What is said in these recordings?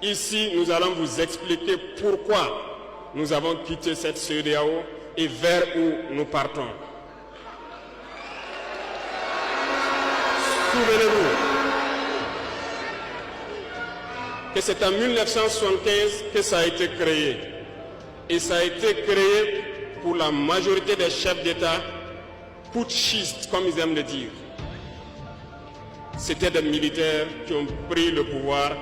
Ici, nous allons vous expliquer pourquoi nous avons quitté cette CEDEAO et vers où nous partons. Souvenez-vous que c'est en 1975 que ça a été créé. Et ça a été créé pour la majorité des chefs d'État putschistes, comme ils aiment le dire. C'était des militaires qui ont pris le pouvoir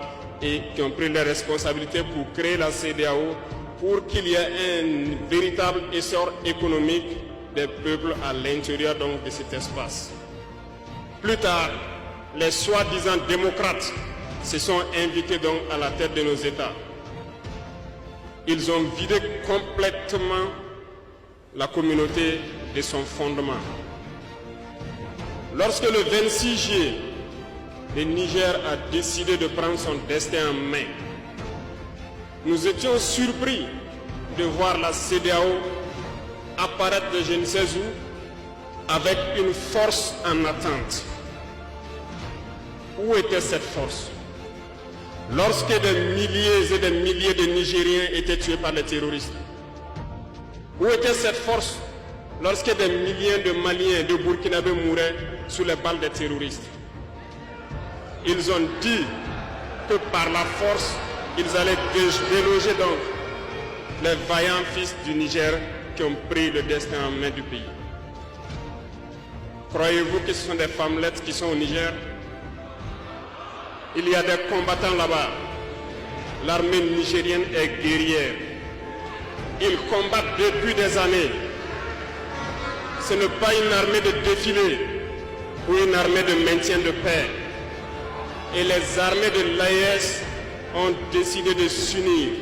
et qui ont pris les responsabilités pour créer la CEDEAO, pour qu'il y ait un véritable essor économique des peuples à l'intérieur donc de cet espace. Plus tard, les soi-disant démocrates se sont invités donc à la tête de nos États. Ils ont vidé complètement la communauté de son fondement. Lorsque le 26 juillet, le Niger a décidé de prendre son destin en main, nous étions surpris de voir la CEDEAO apparaître de je ne sais où avec une force en attente. Où était cette force? Lorsque des milliers et des milliers de Nigériens étaient tués par les terroristes, où était cette force lorsque des milliers de Maliens, de Burkinabés mouraient sous les balles des terroristes? Ils ont dit que par la force, ils allaient déloger donc les vaillants fils du Niger qui ont pris le destin en main du pays. Croyez-vous que ce sont des femmelettes qui sont au Niger? Il y a des combattants là-bas. L'armée nigérienne est guerrière. Ils combattent depuis des années. Ce n'est pas une armée de défilé ou une armée de maintien de paix. Et les armées de l'AES ont décidé de s'unir